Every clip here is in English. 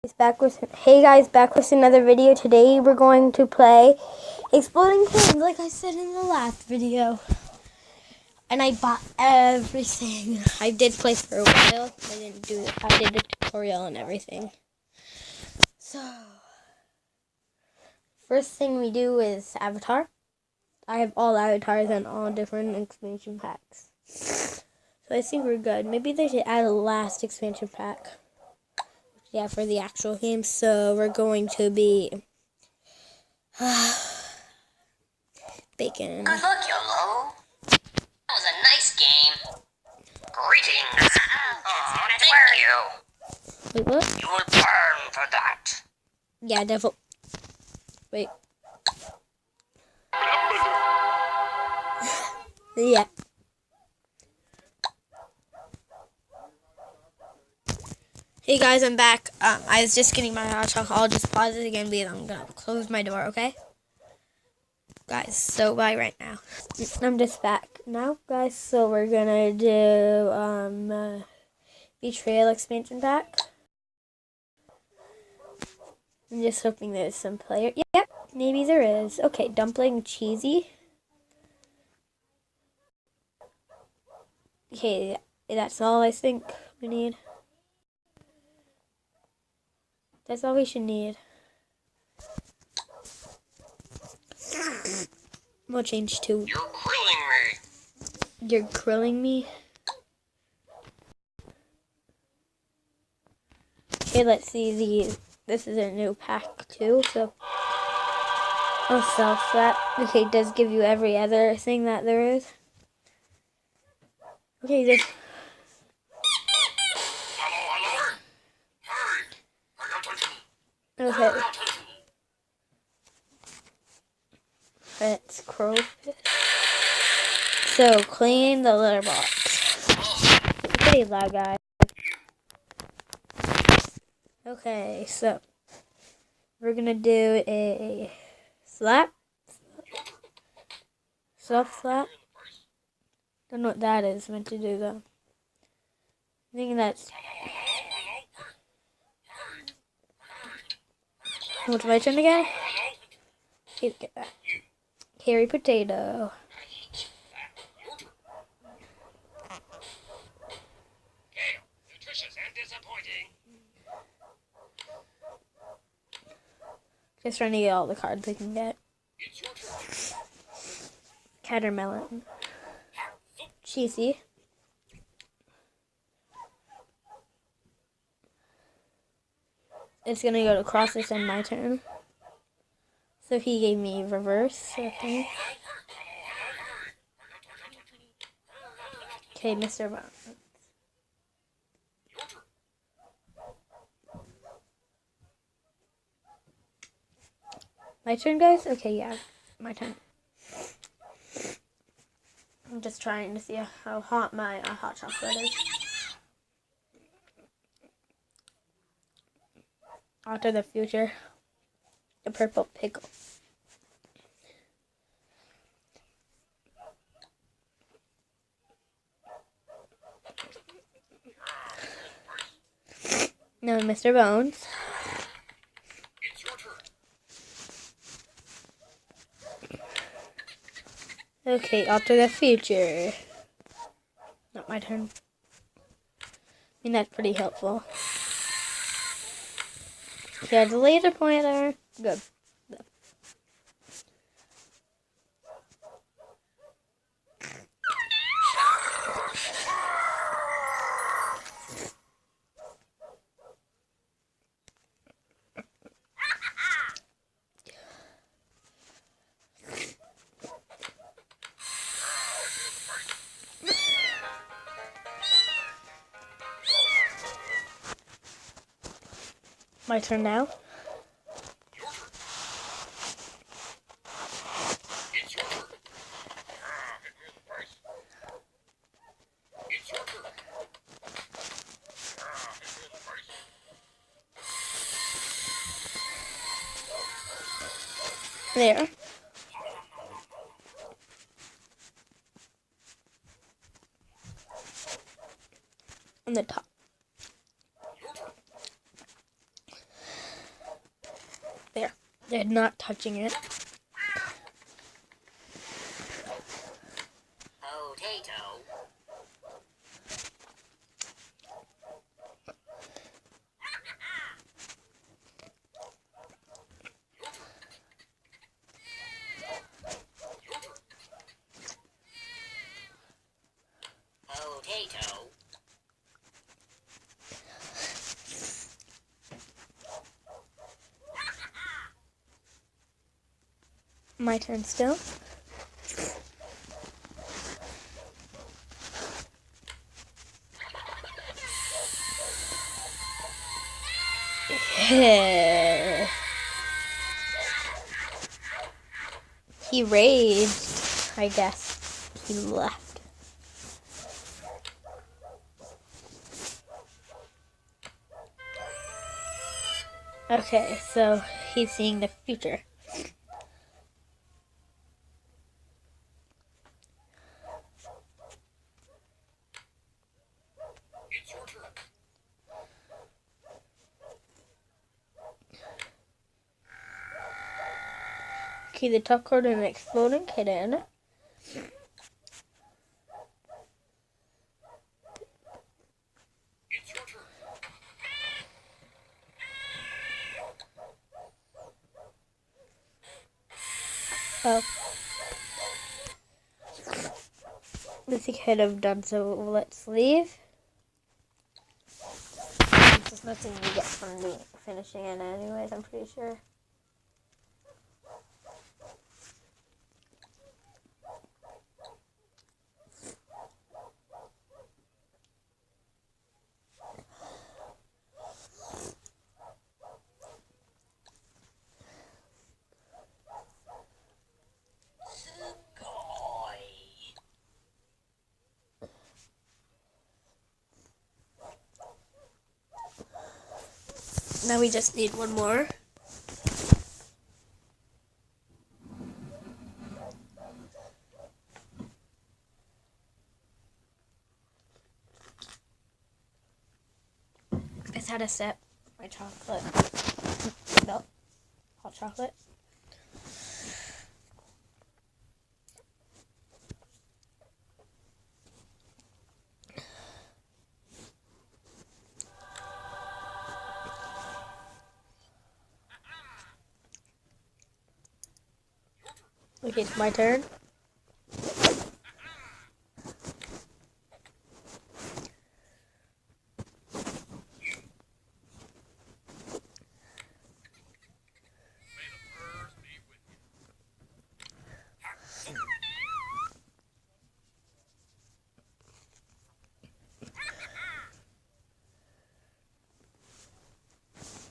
Hey guys, back with another video. Today we're going to play Exploding Kittens, like I said in the last video. And I bought everything. I did play for a while. I did a tutorial and everything. So, first thing we do is avatar. I have all avatars and all different expansion packs. So I think we're good. Maybe they should add a last expansion pack. Yeah, for the actual game. So we're going to be bacon. Good luck, YOLO. That was a nice game. Greetings. Thank you. Wait, what? You will burn for that. Yeah, devil. Wait. Yeah. Hey guys, I'm back. I was just getting my hot chocolate. I'll just pause it again because I'm gonna close my door, okay? Guys, so bye right now. I'm just back now, guys. So we're gonna do Betrayal expansion pack. I'm just hoping there's some player. Yep, maybe there is. Okay, dumpling cheesy. Okay, that's all I think we need. That's all we should need. We'll change to... You're grilling me. You're grilling me? Okay, let's see these. This is a new pack too, so... I'll sell that. Okay, it does give you every other thing that there is. Okay, this... Okay. Let's crow. So, clean the litter box. It's pretty loud, guys. Okay, so we're gonna do a slap. Soft slap. Don't know what that is meant to do though. I think that's... What's my turn again? Okay, get that. Carry potato. Nutritious and disappointing. Just trying to get all the cards I can get. It's your turn. Catermelon. Cheesy. It's gonna go to Crosses and my turn. So he gave me reverse, I think. Okay, Mr. Brown. My turn, guys? Okay, yeah, my turn. I'm just trying to see how hot my hot chocolate is. Out of the future. The purple pickle. Now, Mr. Bones. It's your turn. Okay, out to the future. Not my turn. I mean, that's pretty helpful. Yeah, the laser pointer. Good. My turn now. It's your turn. Hit me in the face. It's your turn. Hit me in the face. There. On the top. They're not touching it. Potato. Potato. My turn still. He raged, I guess. He left. Okay, so he's seeing the future. It's your turn. Okay, the top card an exploding kitten. It's your turn. Oh. This could have done, so let's leave. There's just nothing you get from finishing it anyways, I'm pretty sure. Now we just need one more. I had to set my chocolate milk, hot chocolate. Okay, it's my turn. May the birds be with you.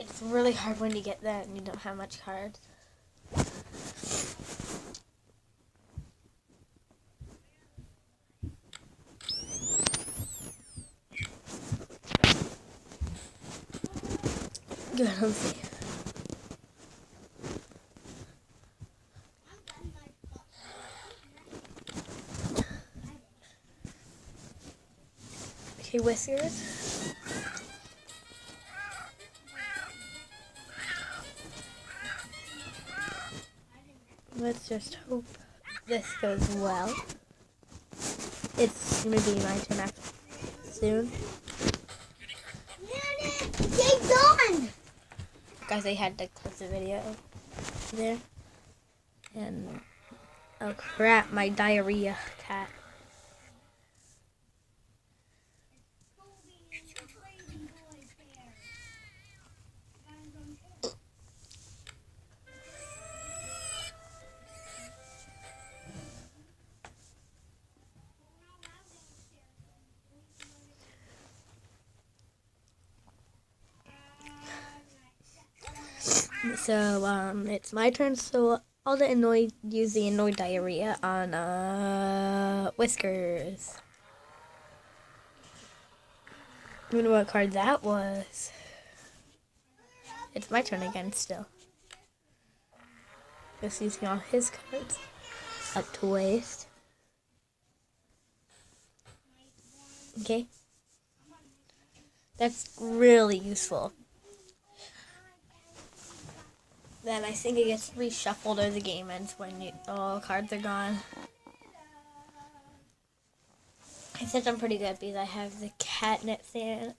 It's really hard when you get that and you don't have much cards. Good, let's see. Okay, Whiskers. Let's just hope this goes well. It's gonna be my turn after soon. Keep going! Guys, I had to close the video there. And oh crap, my diarrhea cat. So it's my turn. So I'll use the annoyed diarrhea on Whiskers. I wonder what card that was. It's my turn again still. Just using all his cards up to waste. Okay. That's really useful. then I think it gets reshuffled or the game ends when all cards are gone. I think I'm pretty good because I have the catnip sandwich.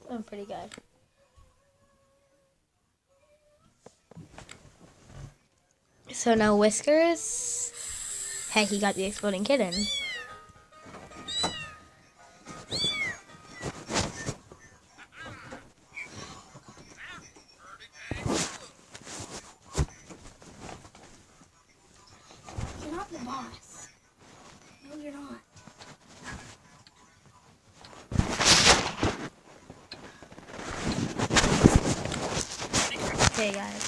I'm pretty good. So now Whiskers. Hey, he got the exploding kitten. You're not the boss. No, you're not. Okay, guys.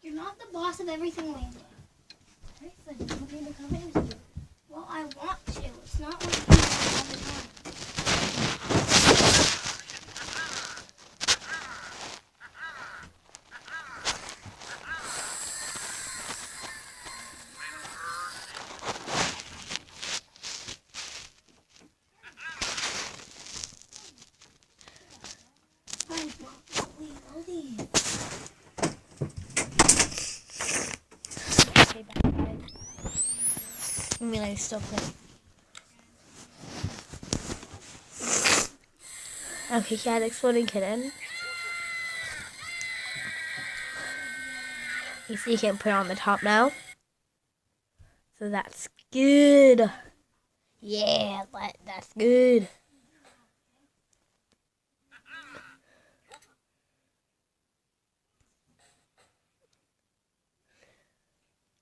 You're not the boss of everything we do. Everything. You want me to come in with you? Well, I want to. It's not what you do all the time. Guys, Mom, please, all these. Okay, back, guys. I mean, I still play. Okay, he had exploding kitten. You see, he can put it on the top now. So that's good. Yeah, that's good.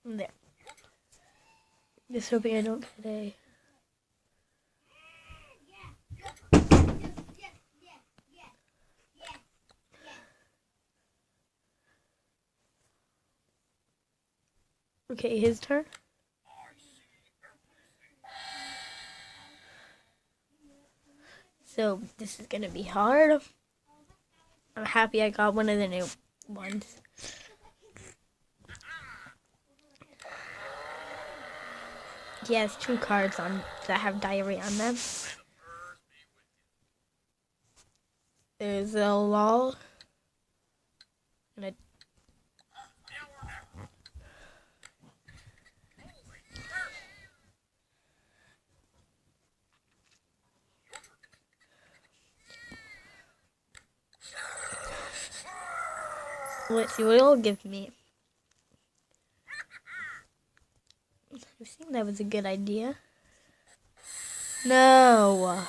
There. Just hoping I don't get a... Okay, his turn. So this is gonna be hard. I'm happy I got one of the new ones. He has 2 cards on that have diarrhea on them. There's a lull and a... Let's see what it'll give me. I think that was a good idea. No.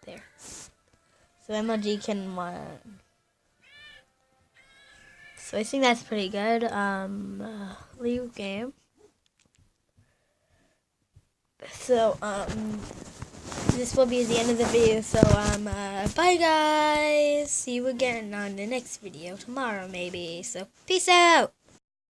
There. So emoji can So I think that's pretty good. Leave game. So this will be the end of the video. So bye guys. See you again on the next video tomorrow maybe. So peace out.